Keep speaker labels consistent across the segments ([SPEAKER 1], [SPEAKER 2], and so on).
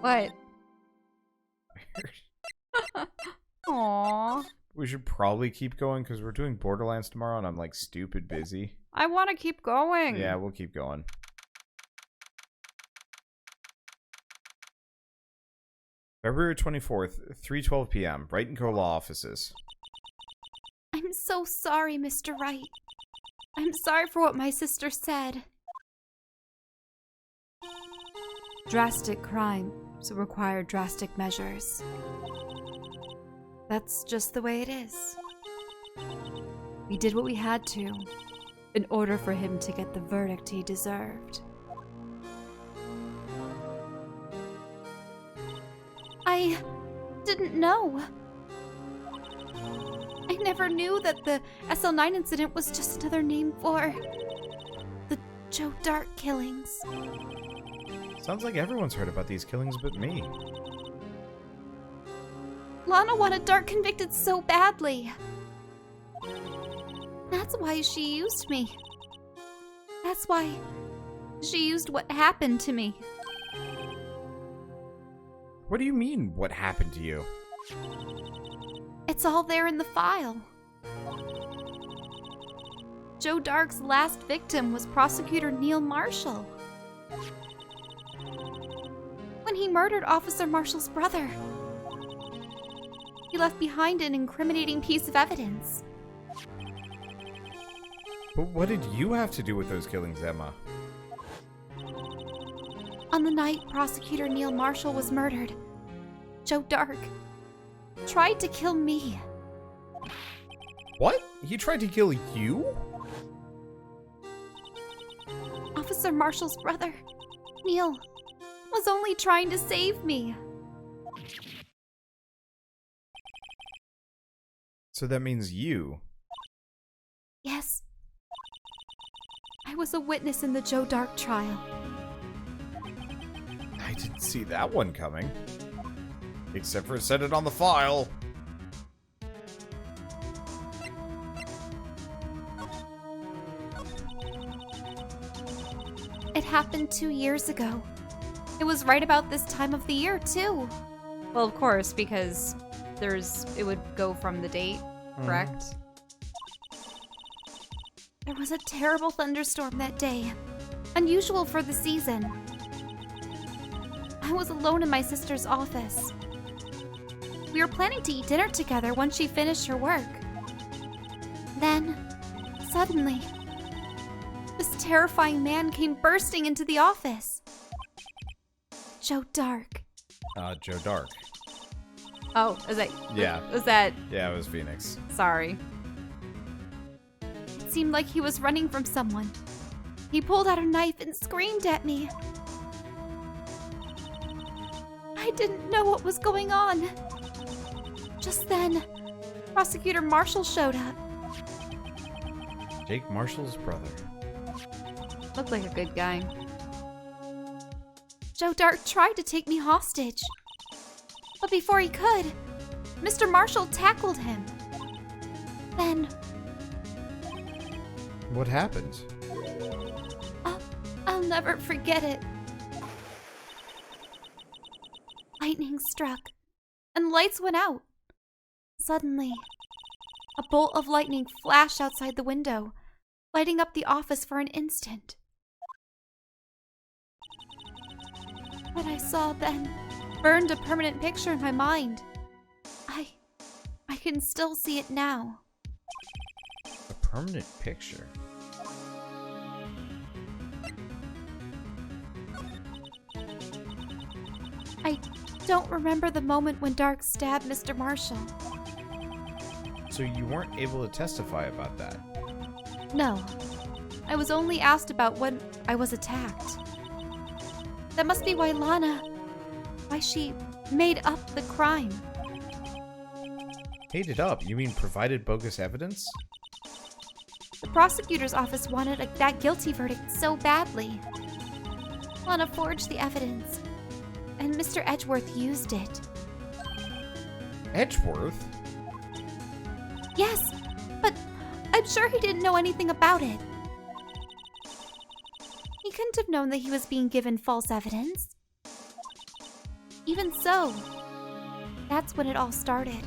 [SPEAKER 1] What? Aww.
[SPEAKER 2] We should probably keep going because we're doing Borderlands tomorrow and I'm like stupid busy.
[SPEAKER 1] I want to keep going.
[SPEAKER 2] Yeah, we'll keep going. February 24th, 3:12 p.m. Wright and Co. Law Offices.
[SPEAKER 3] I'm so sorry, Mr. Wright. I'm sorry for what my sister said.
[SPEAKER 1] Drastic crimes require drastic measures. That's just the way it is. We did what we had to in order for him to get the verdict he deserved.
[SPEAKER 3] I didn't know. I never knew that the SL9 incident was just another name for the Joe Dark killings.
[SPEAKER 2] Sounds like everyone's heard about these killings but me.
[SPEAKER 3] Lana wanted Dark convicted so badly. That's why she used me. That's why she used what happened to me.
[SPEAKER 2] What do you mean, what happened to you?
[SPEAKER 3] It's all there in the file. Joe Dark's last victim was prosecutor Neil Marshall. When he murdered Officer Marshall's brother, he left behind an incriminating piece of evidence.
[SPEAKER 2] But what did you have to do with those killings, Emma?
[SPEAKER 3] On the night prosecutor Neil Marshall was murdered, Joe Dark tried to kill me.
[SPEAKER 2] What? He tried to kill you?
[SPEAKER 3] Officer Marshall's brother, Neil, was only trying to save me.
[SPEAKER 2] So that means you.
[SPEAKER 3] Yes. I was a witness in the Joe Dark trial.
[SPEAKER 2] I didn't see that one coming. Except for it said it on the file.
[SPEAKER 3] It happened 2 years ago. It was right about this time of the year, too.
[SPEAKER 1] Well, of course, because it would go from the date, correct?
[SPEAKER 3] There was a terrible thunderstorm that day. Unusual for the season. I was alone in my sister's office. We were planning to eat dinner together once she finished her work. Then, suddenly, this terrifying man came bursting into the office. Joe Dark.
[SPEAKER 2] Joe Dark.
[SPEAKER 1] Oh, is that...
[SPEAKER 2] Yeah.
[SPEAKER 1] Was that...
[SPEAKER 2] Yeah, it was Phoenix.
[SPEAKER 1] Sorry.
[SPEAKER 3] It seemed like he was running from someone. He pulled out a knife and screamed at me. I didn't know what was going on. Just then, Prosecutor Marshall showed up.
[SPEAKER 2] Jake Marshall's brother.
[SPEAKER 1] Looked like a good guy.
[SPEAKER 3] Joe Dark tried to take me hostage. But before he could, Mr. Marshall tackled him. Then,
[SPEAKER 2] What happened?
[SPEAKER 3] I'll never forget it. Lightning struck, and lights went out. Suddenly, a bolt of lightning flashed outside the window, lighting up the office for an instant. What I saw then burned a permanent picture in my mind. I can still see it now.
[SPEAKER 2] A permanent picture?
[SPEAKER 3] I don't remember the moment when Dark stabbed Mr. Marshall.
[SPEAKER 2] So you weren't able to testify about that?
[SPEAKER 3] No, I was only asked about when I was attacked. That must be why she made up the crime.
[SPEAKER 2] Made it up? You mean provided bogus evidence?
[SPEAKER 3] The prosecutor's office wanted that guilty verdict so badly. Lana forged the evidence, and Mr. Edgeworth used it.
[SPEAKER 2] Edgeworth?
[SPEAKER 3] Yes, but I'm sure he didn't know anything about it. He couldn't have known that he was being given false evidence. Even so, that's when it all started.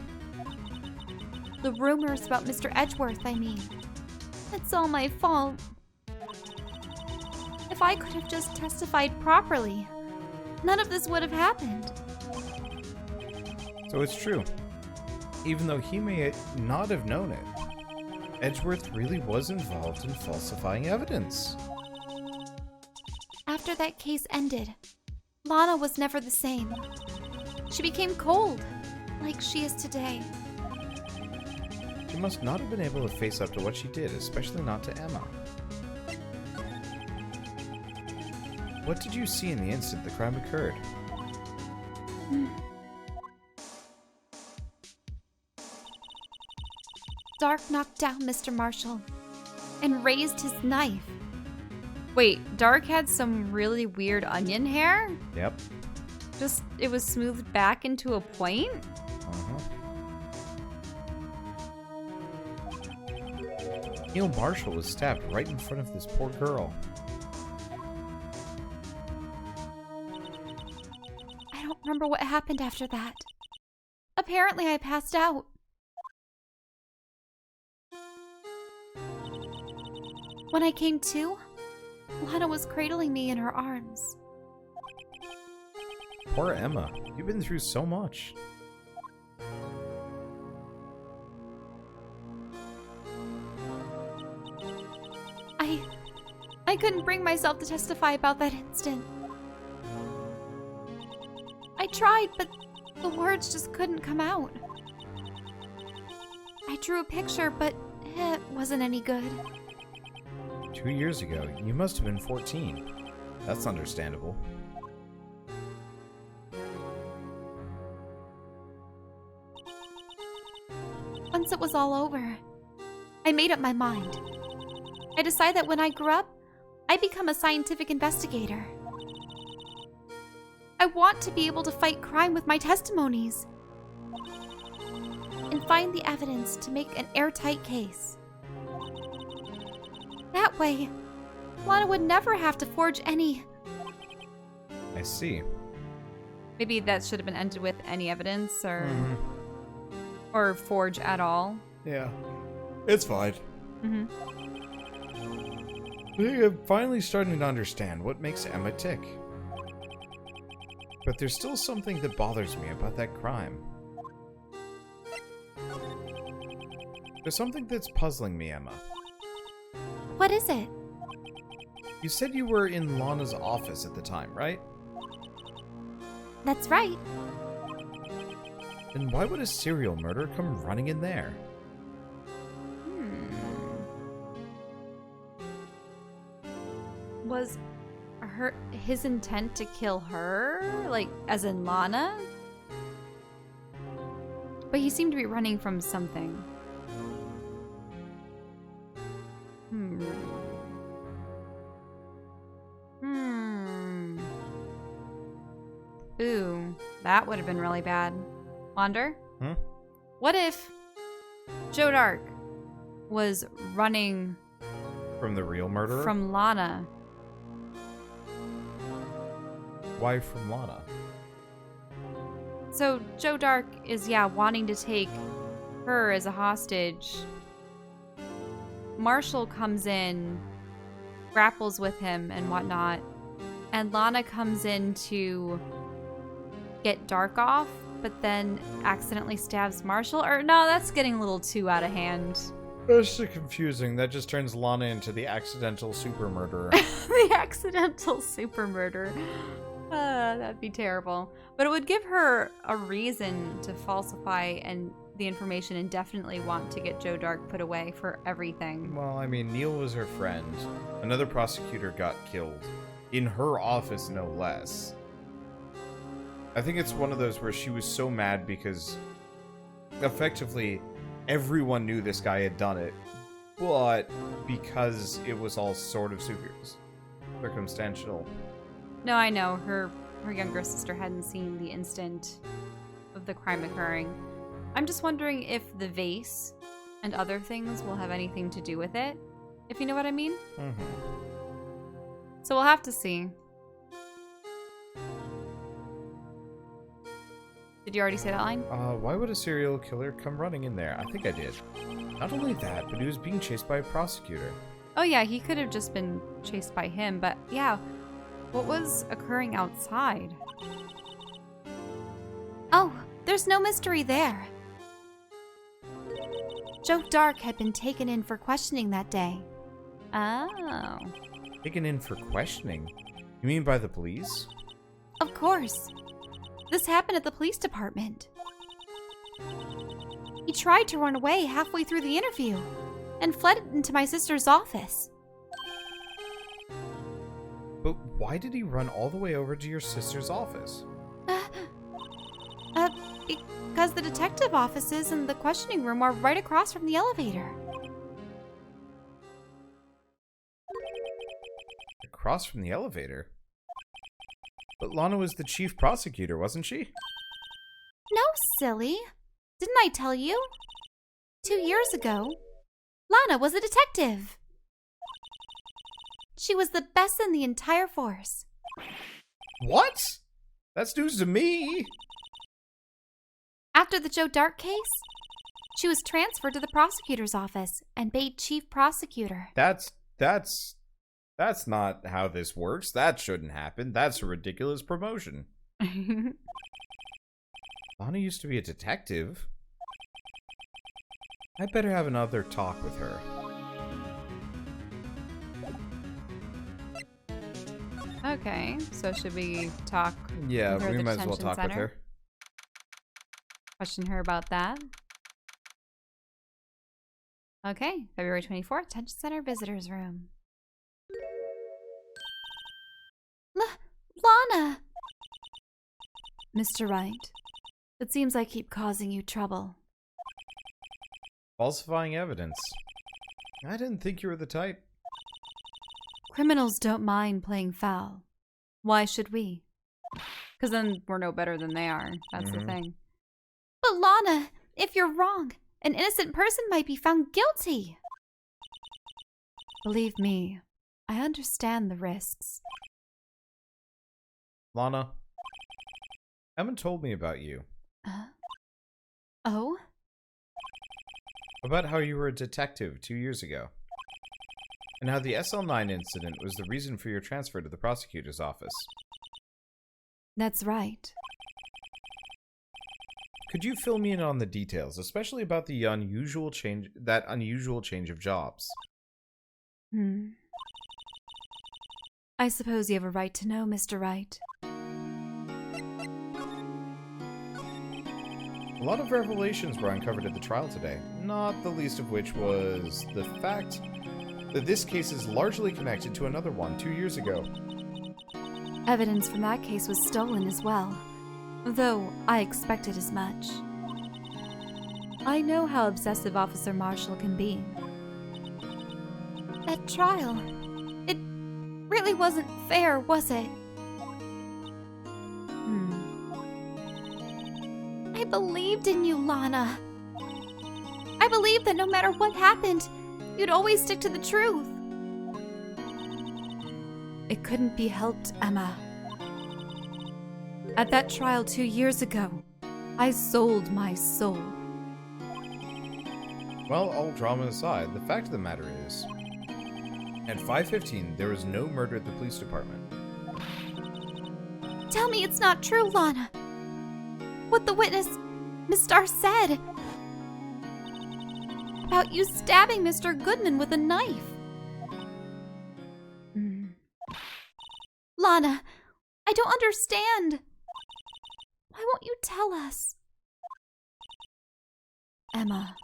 [SPEAKER 3] The rumors about Mr. Edgeworth, I mean. It's all my fault. If I could have just testified properly, none of this would have happened.
[SPEAKER 2] So it's true. Even though he may not have known it, Edgeworth really was involved in falsifying evidence.
[SPEAKER 3] After that case ended, Lana was never the same. She became cold, like she is today.
[SPEAKER 2] She must not have been able to face up to what she did, especially not to Emma. What did you see in the instant the crime occurred?
[SPEAKER 3] Dark knocked down Mr. Marshall and raised his knife.
[SPEAKER 1] Wait, Dark had some really weird onion hair?
[SPEAKER 2] Yep.
[SPEAKER 1] Just, it was smoothed back into a point?
[SPEAKER 2] Neil Marshall was stabbed right in front of this poor girl.
[SPEAKER 3] I don't remember what happened after that. Apparently I passed out. When I came to, Lana was cradling me in her arms.
[SPEAKER 2] Poor Emma. You've been through so much.
[SPEAKER 3] I couldn't bring myself to testify about that instant. I tried, but the words just couldn't come out. I drew a picture, but it wasn't any good.
[SPEAKER 2] 2 years ago, you must have been 14. That's understandable.
[SPEAKER 3] Once it was all over, I made up my mind. I decided that when I grew up, I'd become a scientific investigator. I want to be able to fight crime with my testimonies and find the evidence to make an airtight case. That way, Lana would never have to forge any...
[SPEAKER 2] I see.
[SPEAKER 1] Maybe that should have been ended with any evidence or forge at all.
[SPEAKER 2] Yeah. It's fine.
[SPEAKER 1] Mm-hmm.
[SPEAKER 2] I think I'm finally starting to understand what makes Emma tick. But there's still something that bothers me about that crime. There's something that's puzzling me, Emma.
[SPEAKER 3] What is it?
[SPEAKER 2] You said you were in Lana's office at the time, right?
[SPEAKER 3] That's right.
[SPEAKER 2] Then why would a serial murderer come running in there?
[SPEAKER 1] Was his intent to kill her? Like, as in Lana? But he seemed to be running from something. Ooh, that would have been really bad. Wander? What if Joe Dark was running
[SPEAKER 2] From the real murderer?
[SPEAKER 1] from Lana?
[SPEAKER 2] Why from Lana?
[SPEAKER 1] So Joe Dark is, wanting to take her as a hostage. Marshall comes in, grapples with him and whatnot, and Lana comes in to get Dark off, but then accidentally stabs Marshall. Or no, that's getting a little too out of hand.
[SPEAKER 2] That's so confusing. That just turns Lana into the accidental super murderer.
[SPEAKER 1] The accidental super murder. That'd be terrible. But it would give her a reason to falsify and the information and definitely want to get Joe Dark put away for everything.
[SPEAKER 2] Well, I mean, Neil was her friend. Another prosecutor got killed. In her office, no less. I think it's one of those where she was so mad because effectively everyone knew this guy had done it, but because it was all sort of circumstantial.
[SPEAKER 1] No, I know. Her younger sister hadn't seen the instant of the crime occurring. I'm just wondering if the vase and other things will have anything to do with it, if you know what I mean.
[SPEAKER 2] Mm-hmm.
[SPEAKER 1] So we'll have to see. Did you already say that line?
[SPEAKER 2] Why would a serial killer come running in there? I think I did. Not only that, but he was being chased by a prosecutor.
[SPEAKER 1] Oh yeah, he could have just been chased by him, but yeah. What was occurring outside?
[SPEAKER 3] Oh, there's no mystery there. Joe Dark had been taken in for questioning that day.
[SPEAKER 1] Oh.
[SPEAKER 2] Taken in for questioning? You mean by the police?
[SPEAKER 3] Of course. This happened at the police department. He tried to run away halfway through the interview and fled into my sister's office.
[SPEAKER 2] But why did he run all the way over to your sister's office?
[SPEAKER 3] Because the detective offices and the questioning room are right across from the elevator.
[SPEAKER 2] Across from the elevator? But Lana was the chief prosecutor, wasn't she?
[SPEAKER 3] No, silly. Didn't I tell you? 2 years ago, Lana was a detective. She was the best in the entire force.
[SPEAKER 2] What? That's news to me.
[SPEAKER 3] After the Joe Dark case, she was transferred to the prosecutor's office and made chief prosecutor.
[SPEAKER 2] That's not how this works. That shouldn't happen. That's a ridiculous promotion. Lana used to be a detective. I better have another talk with her.
[SPEAKER 1] Okay, so should we talk?
[SPEAKER 2] Yeah,
[SPEAKER 1] with her at
[SPEAKER 2] we
[SPEAKER 1] the
[SPEAKER 2] might as well
[SPEAKER 1] detention
[SPEAKER 2] talk with
[SPEAKER 1] center?
[SPEAKER 2] her.
[SPEAKER 1] Question her about that. Okay, February 24th, Detention Center Visitors Room.
[SPEAKER 3] Lana! Mr. Wright, it seems I keep causing you trouble.
[SPEAKER 2] Falsifying evidence. I didn't think you were the type.
[SPEAKER 3] Criminals don't mind playing foul. Why should we?
[SPEAKER 1] Because then we're no better than they are. That's the thing.
[SPEAKER 3] But Lana, if you're wrong, an innocent person might be found guilty. Believe me, I understand the risks.
[SPEAKER 2] Lana, Emma told me about you.
[SPEAKER 3] Oh?
[SPEAKER 2] About how you were a detective 2 years ago. And how the SL9 incident was the reason for your transfer to the prosecutor's office.
[SPEAKER 3] That's right.
[SPEAKER 2] Could you fill me in on the details, especially about the unusual change of jobs?
[SPEAKER 3] I suppose you have a right to know, Mr. Wright.
[SPEAKER 2] A lot of revelations were uncovered at the trial today, not the least of which was the fact that this case is largely connected to another one 2 years ago.
[SPEAKER 3] Evidence from that case was stolen as well, though I expected as much. I know how obsessive Officer Marshall can be. That trial, it really wasn't fair, was it? I believed in you, Lana. I believed that no matter what happened, you'd always stick to the truth. It couldn't be helped, Emma. At that trial 2 years ago, I sold my soul.
[SPEAKER 2] Well, all drama aside, the fact of the matter is, at 5:15, there was no murder at the police department.
[SPEAKER 3] Tell me it's not true, Lana. What the witness, Miss Starr, said about you stabbing Mr. Goodman with a knife. Lana, I don't understand. Why won't you tell us? Emma,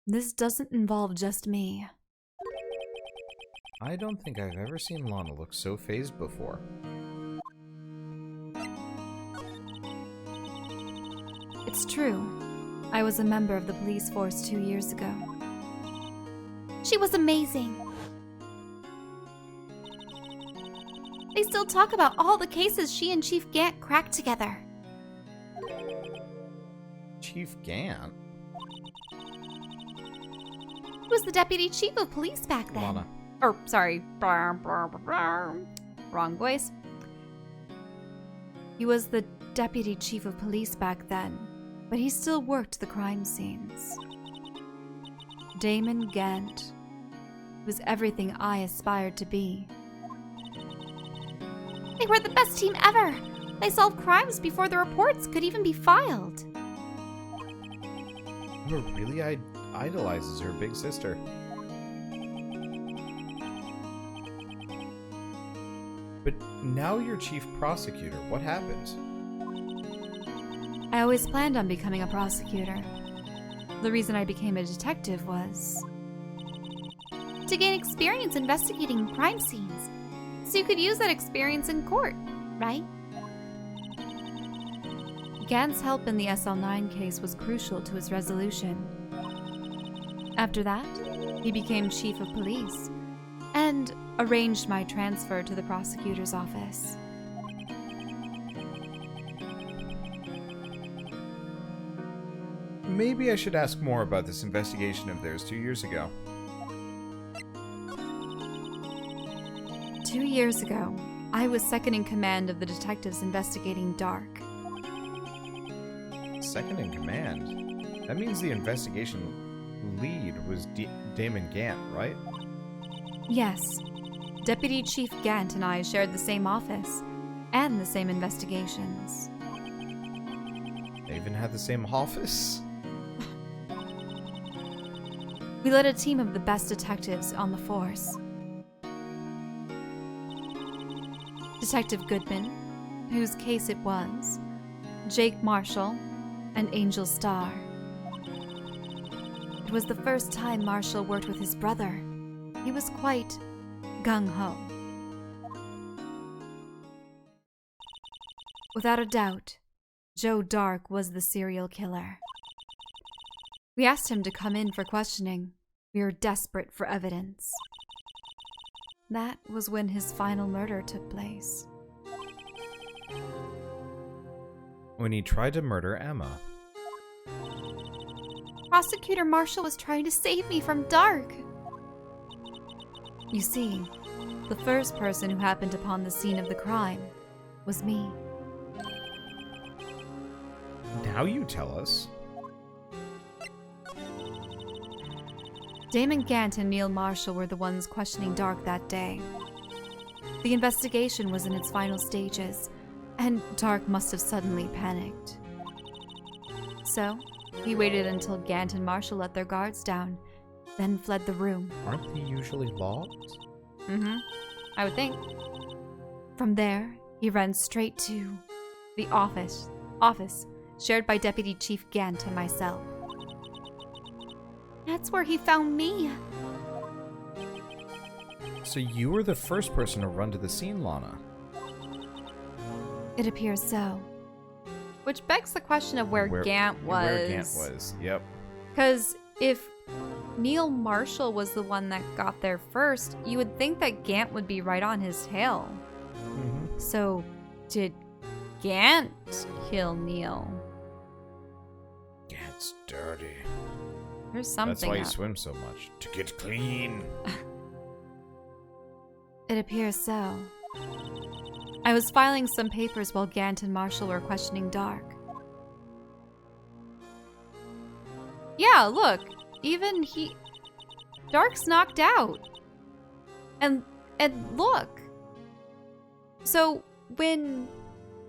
[SPEAKER 3] this doesn't involve just me.
[SPEAKER 2] I don't think I've ever seen Lana look so fazed before.
[SPEAKER 3] It's true. I was a member of the police force 2 years ago. She was amazing. They still talk about all the cases she and Chief Gant cracked together.
[SPEAKER 2] Chief Gant?
[SPEAKER 3] He was the deputy chief of police back then.
[SPEAKER 2] Lana.
[SPEAKER 1] Or, sorry. Wrong voice. He was the deputy chief of police back then, but he still worked the crime scenes. Damon Gant was everything I aspired to be.
[SPEAKER 3] They were the best team ever. They solved crimes before the reports could even be filed.
[SPEAKER 2] Emma really idolizes her big sister. But now you're chief prosecutor. What happened?
[SPEAKER 1] I always planned on becoming a prosecutor. The reason I became a detective was
[SPEAKER 3] To gain experience investigating crime scenes, so you could use that experience in court, right?
[SPEAKER 1] Gant's help in the SL9 case was crucial to his resolution. After that, he became chief of police and arranged my transfer to the prosecutor's office.
[SPEAKER 2] Maybe I should ask more about this investigation of theirs 2 years ago.
[SPEAKER 1] 2 years ago, I was second in command of the detectives investigating Dark.
[SPEAKER 2] Second in command? That means the investigation lead was Damon Gant, right?
[SPEAKER 1] Yes, Deputy Chief Gant and I shared the same office and the same investigations.
[SPEAKER 2] They even had the same office?
[SPEAKER 1] We led a team of the best detectives on the force. Detective Goodman, whose case it was, Jake Marshall, and Angel Starr. It was the first time Marshall worked with his brother. He was quite gung-ho. Without a doubt, Joe Dark was the serial killer. We asked him to come in for questioning. We were desperate for evidence. That was when his final murder took place.
[SPEAKER 2] When he tried to murder Emma.
[SPEAKER 3] Prosecutor Marshall was trying to save me from Dark.
[SPEAKER 1] You see, the first person who happened upon the scene of the crime was me.
[SPEAKER 2] Now you tell us.
[SPEAKER 1] Damon Gant and Neil Marshall were the ones questioning Dark that day. The investigation was in its final stages, and Dark must have suddenly panicked. So, he waited until Gant and Marshall let their guards down, then fled the room.
[SPEAKER 2] Aren't they usually locked?
[SPEAKER 1] I would think. From there, he ran straight to the office shared by Deputy Chief Gant and myself.
[SPEAKER 3] That's where he found me.
[SPEAKER 2] So you were the first person to run to the scene, Lana.
[SPEAKER 1] It appears so.
[SPEAKER 4] Which begs the question of where Gant was.
[SPEAKER 2] Where Gant was, yep.
[SPEAKER 4] Because if Neil Marshall was the one that got there first, you would think that Gant would be right on his tail.
[SPEAKER 2] Mm-hmm.
[SPEAKER 4] So, did Gant kill Neil?
[SPEAKER 2] Gant's dirty.
[SPEAKER 4] There's something
[SPEAKER 2] That's why he
[SPEAKER 4] up.
[SPEAKER 2] swims so much. To get clean.
[SPEAKER 1] It appears so. I was filing some papers while Gant and Marshall were questioning Dark.
[SPEAKER 4] Yeah, look. Even Dark's knocked out. And look. So, when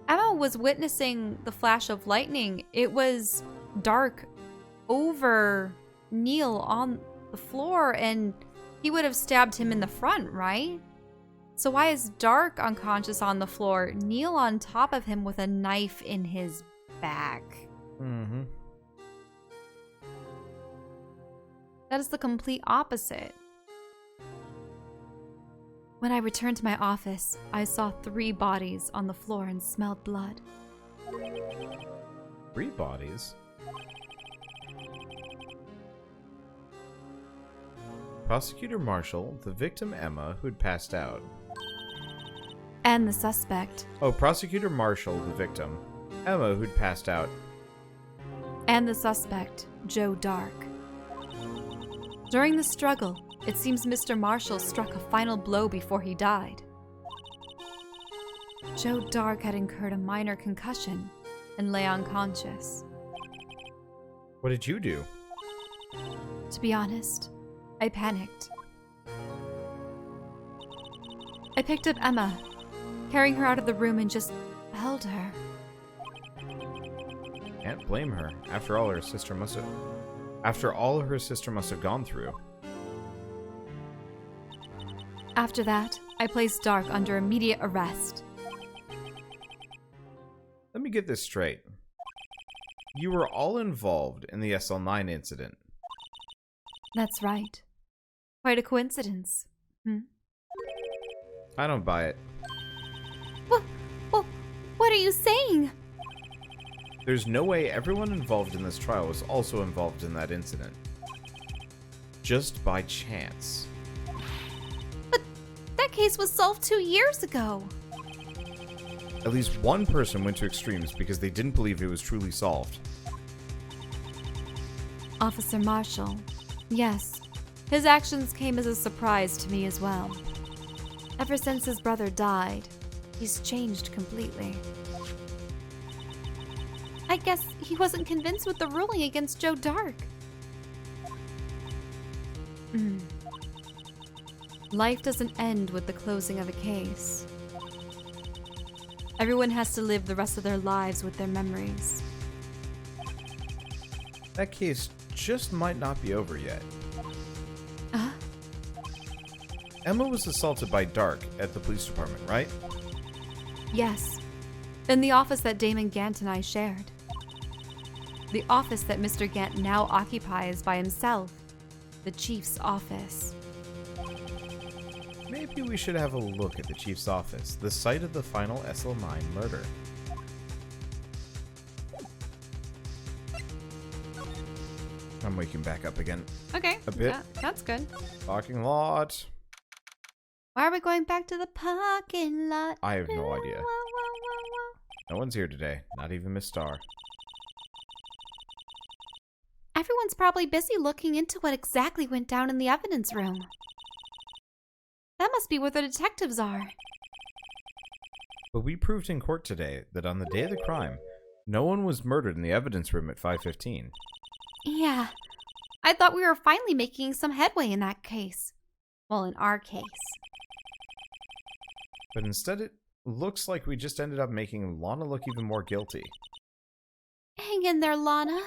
[SPEAKER 4] Emma was witnessing the flash of lightning, it was Dark over Neil on the floor, and he would have stabbed him in the front, right? So why is Dark unconscious on the floor, Neil on top of him with a knife in his back?
[SPEAKER 2] Mm-hmm.
[SPEAKER 4] That is the complete opposite.
[SPEAKER 1] When I returned to my office, I saw 3 bodies on the floor and smelled blood.
[SPEAKER 2] 3 bodies? Prosecutor Marshall, the victim Emma, who'd passed out.
[SPEAKER 1] And the suspect.
[SPEAKER 2] Oh, Prosecutor Marshall, the victim. Emma, who'd passed out.
[SPEAKER 1] And the suspect, Joe Dark. During the struggle, it seems Mr. Marshall struck a final blow before he died. Joe Dark had incurred a minor concussion and lay unconscious.
[SPEAKER 2] What did you do?
[SPEAKER 1] To be honest, I panicked. I picked up Emma, carrying her out of the room and just held her.
[SPEAKER 2] Can't blame her. After all, her sister must have gone through.
[SPEAKER 1] After that, I placed Dark under immediate arrest.
[SPEAKER 2] Let me get this straight. You were all involved in the SL9 incident.
[SPEAKER 1] That's right. Quite a coincidence.
[SPEAKER 2] I don't buy it.
[SPEAKER 3] What are you saying?
[SPEAKER 2] There's no way everyone involved in this trial was also involved in that incident. Just by chance.
[SPEAKER 3] But that case was solved 2 years ago.
[SPEAKER 2] At least one person went to extremes because they didn't believe it was truly solved.
[SPEAKER 1] Officer Marshall. Yes. His actions came as a surprise to me as well. Ever since his brother died, he's changed completely.
[SPEAKER 3] I guess he wasn't convinced with the ruling against Joe Dark.
[SPEAKER 1] Life doesn't end with the closing of a case. Everyone has to live the rest of their lives with their memories.
[SPEAKER 2] That case just might not be over yet. Emma was assaulted by Dark at the police department, right?
[SPEAKER 1] Yes. In the office that Damon Gant and I shared. The office that Mr. Gant now occupies by himself. The chief's office.
[SPEAKER 2] Maybe we should have a look at the chief's office, the site of the final SL9 murder. I'm waking back up again.
[SPEAKER 1] Okay.
[SPEAKER 2] A bit.
[SPEAKER 1] That's good.
[SPEAKER 2] Parking lot.
[SPEAKER 3] Why are we going back to the parking lot?
[SPEAKER 2] I have no idea. No one's here today, not even Miss Star.
[SPEAKER 3] Everyone's probably busy looking into what exactly went down in the evidence room. That must be where the detectives are.
[SPEAKER 2] But we proved in court today that on the day of the crime, no one was murdered in the evidence room at 5:15.
[SPEAKER 3] Yeah. I thought we were finally making some headway in that case. Well, in our case.
[SPEAKER 2] But instead it looks like we just ended up making Lana look even more guilty.
[SPEAKER 3] Hang in there, Lana.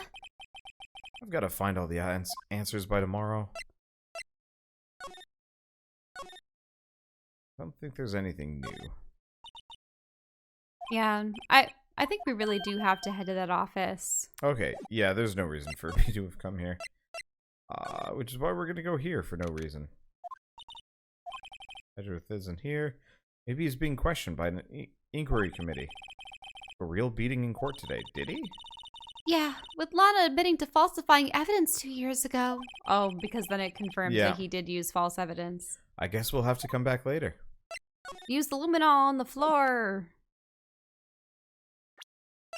[SPEAKER 2] I've got to find all the answers by tomorrow. I don't think there's anything new.
[SPEAKER 1] Yeah, I think we really do have to head to that office.
[SPEAKER 2] Okay, yeah, there's no reason for me to have come here. Which is why we're gonna go here for no reason. Edgeworth isn't here. Maybe he's being questioned by an inquiry committee. A real beating in court today, did he?
[SPEAKER 3] Yeah, with Lana admitting to falsifying evidence 2 years ago.
[SPEAKER 1] Oh, because then it confirms that he did use false evidence.
[SPEAKER 2] I guess we'll have to come back later.
[SPEAKER 1] Use the luminol on the floor.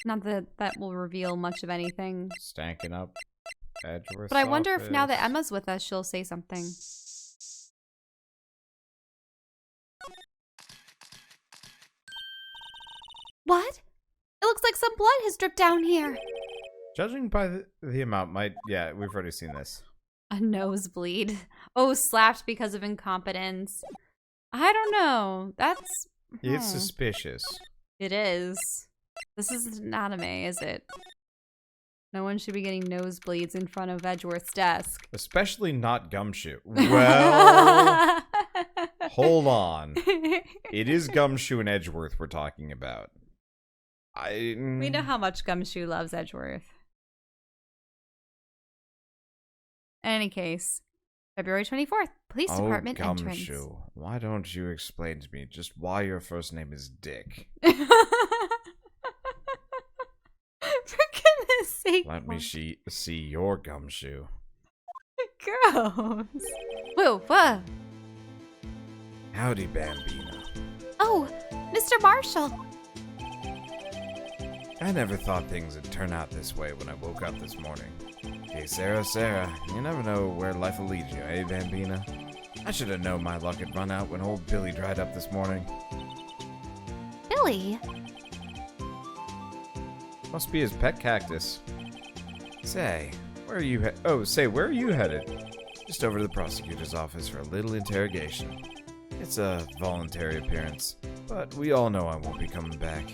[SPEAKER 1] Not that that will reveal much of anything.
[SPEAKER 2] Stanking up Edgeworth's
[SPEAKER 1] But I wonder if now that
[SPEAKER 2] office.
[SPEAKER 1] Emma's with us, she'll say something.
[SPEAKER 3] What? It looks like some blood has dripped down here.
[SPEAKER 2] Judging by the amount, yeah, we've already seen this.
[SPEAKER 1] A nosebleed. Oh, slapped because of incompetence. I don't know. That's...
[SPEAKER 2] It's suspicious.
[SPEAKER 1] It is. This isn't an anime, is it? No one should be getting nosebleeds in front of Edgeworth's desk.
[SPEAKER 2] Especially not Gumshoe. Well, hold on. It is Gumshoe and Edgeworth we're talking about.
[SPEAKER 1] We know how much Gumshoe loves Edgeworth. In any case, February 24th, police department entrance.
[SPEAKER 2] Gumshoe, why don't you explain to me just why your first name is Dick?
[SPEAKER 1] For goodness sake.
[SPEAKER 2] Let me see your Gumshoe.
[SPEAKER 1] Gross. Whoa, whoa.
[SPEAKER 2] Howdy, Bambino.
[SPEAKER 3] Oh, Mr. Marshall.
[SPEAKER 2] I never thought things would turn out this way when I woke up this morning. Hey, Sarah, you never know where life will lead you, eh, Bambina? I should have known my luck had run out when old Billy dried up this morning.
[SPEAKER 3] Really?
[SPEAKER 2] Must be his pet cactus. Say, where are you where are you headed? Just over to the prosecutor's office for a little interrogation. It's a voluntary appearance, but we all know I won't be coming back.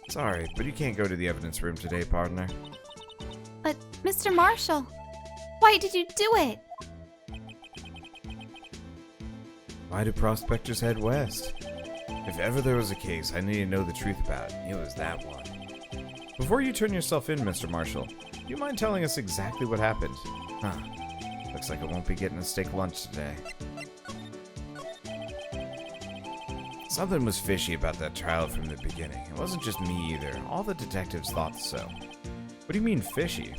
[SPEAKER 2] Sorry, but you can't go to the evidence room today, partner.
[SPEAKER 3] But, Mr. Marshall, why did you do it?
[SPEAKER 2] Why do prospectors head west? If ever there was a case I need to know the truth about, it was that one. Before you turn yourself in, Mr. Marshall, do you mind telling us exactly what happened? Huh. Looks like I won't be getting a steak lunch today. Something was fishy about that trial from the beginning. It wasn't just me either. All the detectives thought so. What do you mean fishy?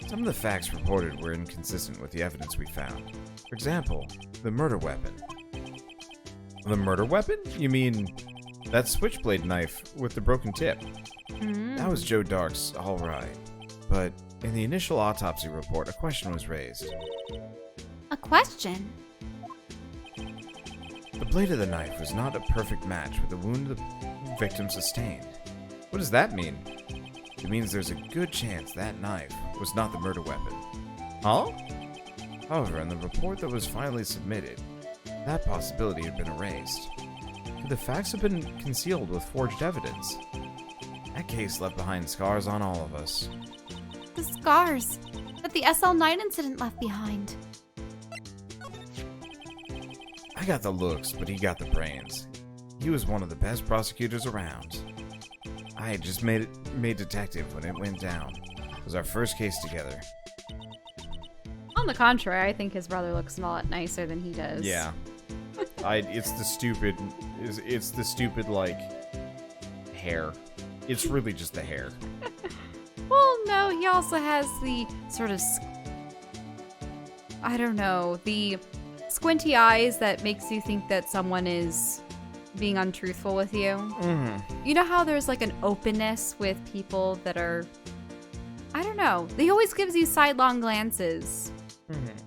[SPEAKER 2] Some of the facts reported were inconsistent with the evidence we found. For example, the murder weapon. The murder weapon? You mean that switchblade knife with the broken tip? That was Joe Dark's, all right. But in the initial autopsy report, a question was raised.
[SPEAKER 3] A question?
[SPEAKER 2] The blade of the knife was not a perfect match with the wound the victim sustained. What does that mean? It means there's a good chance that knife was not the murder weapon. Huh? However, in the report that was finally submitted, that possibility had been erased. Could the facts have been concealed with forged evidence? That case left behind scars on all of us.
[SPEAKER 3] The scars that the SL9 incident left behind.
[SPEAKER 2] I got the looks, but he got the brains. He was one of the best prosecutors around. I had just made detective when it went down. It was our first case together.
[SPEAKER 1] On the contrary, I think his brother looks a lot nicer than he does.
[SPEAKER 2] Yeah. It's the stupid like hair. It's really just the hair.
[SPEAKER 1] Well, no, he also has the sort of, I don't know, the squinty eyes that makes you think that someone is being untruthful with you.
[SPEAKER 2] Mm-hmm.
[SPEAKER 1] You know how there's like an openness with people that are, I don't know, he always gives you sidelong glances.
[SPEAKER 2] Mm-hmm.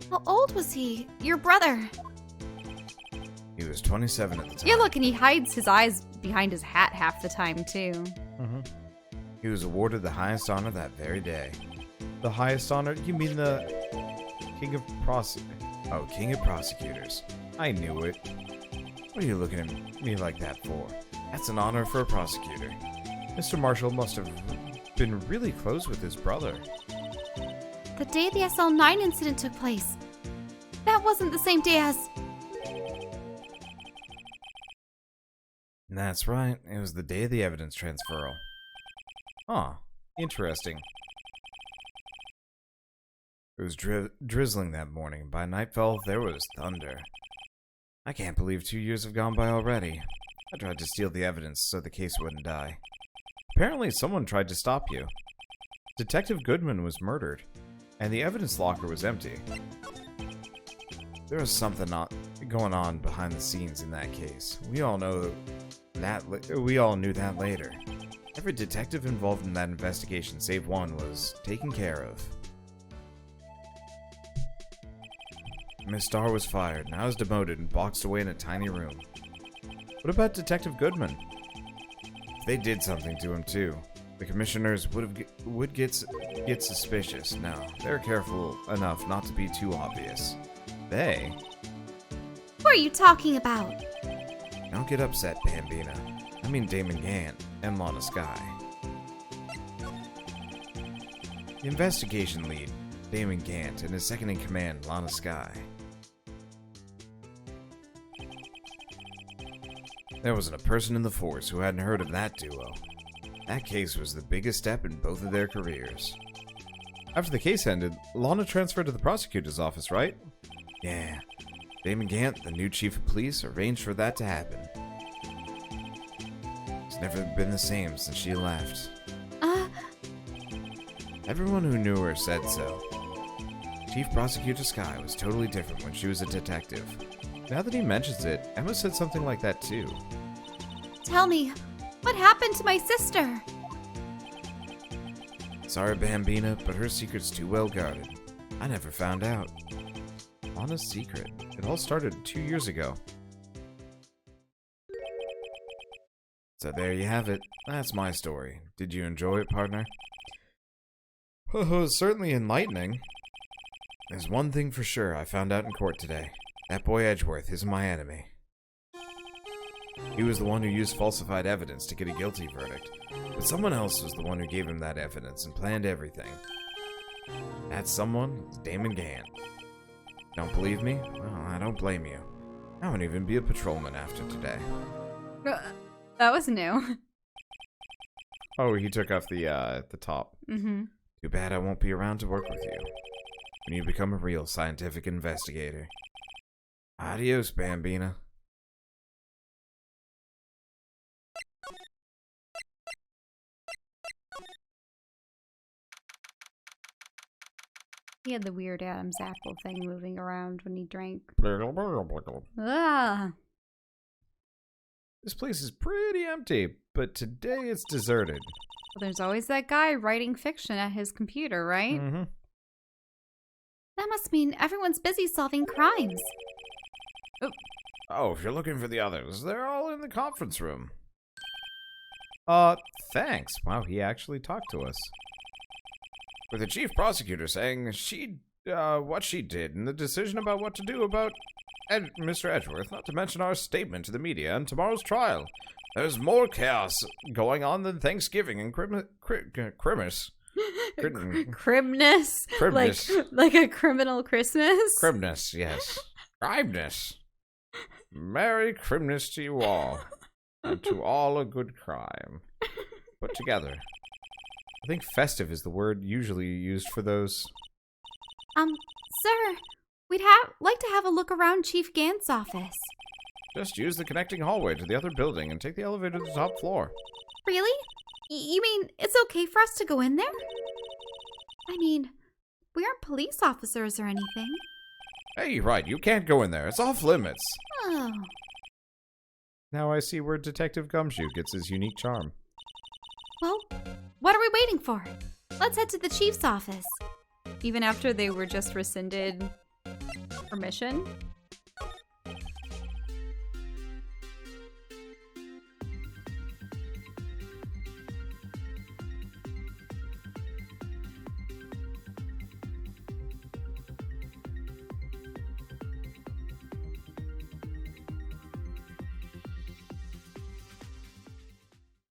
[SPEAKER 3] How old was he? Your brother?
[SPEAKER 2] He was 27 at the time.
[SPEAKER 1] Yeah, look, and he hides his eyes behind his hat half the time, too.
[SPEAKER 2] Mm-hmm. He was awarded the highest honor that very day. The highest honor? You mean the King of Prosecutors. I knew it. What are you looking at me like that for? That's an honor for a prosecutor. Mr. Marshall must have been really close with his brother.
[SPEAKER 3] The day the SL9 incident took place. That wasn't the same day as...
[SPEAKER 2] That's right. It was the day of the evidence transferal. Ah, interesting. It was drizzling that morning. By nightfall, there was thunder. I can't believe 2 years have gone by already. I tried to steal the evidence so the case wouldn't die. Apparently, someone tried to stop you. Detective Goodman was murdered, and the evidence locker was empty. There was something going on behind the scenes in that case. We all knew that later. Every detective involved in that investigation, save one, was taken care of. Miss Starr was fired, and I was demoted and boxed away in a tiny room. What about Detective Goodman? If they did something to him too, the commissioners would get suspicious. No, they're careful enough not to be too obvious. They?
[SPEAKER 3] What are you talking about?
[SPEAKER 2] Don't get upset, Bambina. I mean Damon Gant and Lana Skye. The investigation lead, Damon Gant, and his second-in-command, Lana Skye. There wasn't a person in the force who hadn't heard of that duo. That case was the biggest step in both of their careers. After the case ended, Lana transferred to the prosecutor's office, right? Yeah. Damon Gant, the new chief of police, arranged for that to happen. It's never been the same since she left. Everyone who knew her said so. Chief Prosecutor Skye was totally different when she was a detective. Now that he mentions it, Emma said something like that too.
[SPEAKER 3] Tell me, what happened to my sister?
[SPEAKER 2] Sorry, Bambina, but her secret's too well guarded. I never found out. Lana's secret. It all started 2 years ago. So there you have it. That's my story. Did you enjoy it, partner? Oh, certainly enlightening. There's one thing for sure I found out in court today. That boy Edgeworth isn't my enemy. He was the one who used falsified evidence to get a guilty verdict, but someone else was the one who gave him that evidence and planned everything. That someone is Damon Gant. Don't believe me? Well, I don't blame you. I won't even be a patrolman after today.
[SPEAKER 4] That was new.
[SPEAKER 2] Oh, he took off the top.
[SPEAKER 4] Mm-hmm.
[SPEAKER 2] Too bad I won't be around to work with you when you become a real scientific investigator. Adios, Bambina.
[SPEAKER 4] He had the weird Adam's apple thing moving around when he drank.
[SPEAKER 2] This
[SPEAKER 4] Ah.
[SPEAKER 2] place is pretty empty, but today it's deserted.
[SPEAKER 4] Well, there's always that guy writing fiction at his computer, right?
[SPEAKER 2] Mm-hmm.
[SPEAKER 3] That must mean everyone's busy solving crimes.
[SPEAKER 2] Oh, if you're looking for the others, they're all in the conference room. Thanks. Wow, he actually talked to us. With the chief prosecutor saying what she did and the decision about what to do about Mr. Edgeworth, not to mention our statement to the media and tomorrow's trial. There's more chaos going on than Thanksgiving and Christmas.
[SPEAKER 4] Crimness?
[SPEAKER 2] Crimness.
[SPEAKER 4] Like a criminal Christmas?
[SPEAKER 2] Crimness, yes. Crimeness. Merry Crimness to you all. And to all a good crime. Put together. I think festive is the word usually used for those.
[SPEAKER 3] Sir, we'd like to have a look around Chief Gant's office.
[SPEAKER 2] Just use the connecting hallway to the other building and take the elevator to the top floor.
[SPEAKER 3] Really? You mean it's okay for us to go in there? I mean, we aren't police officers or anything.
[SPEAKER 2] Hey, right, you can't go in there. It's off limits.
[SPEAKER 3] Oh.
[SPEAKER 2] Now I see where Detective Gumshoe gets his unique charm.
[SPEAKER 3] Well, what are we waiting for? Let's head to the chief's office.
[SPEAKER 4] Even after they were just rescinded permission?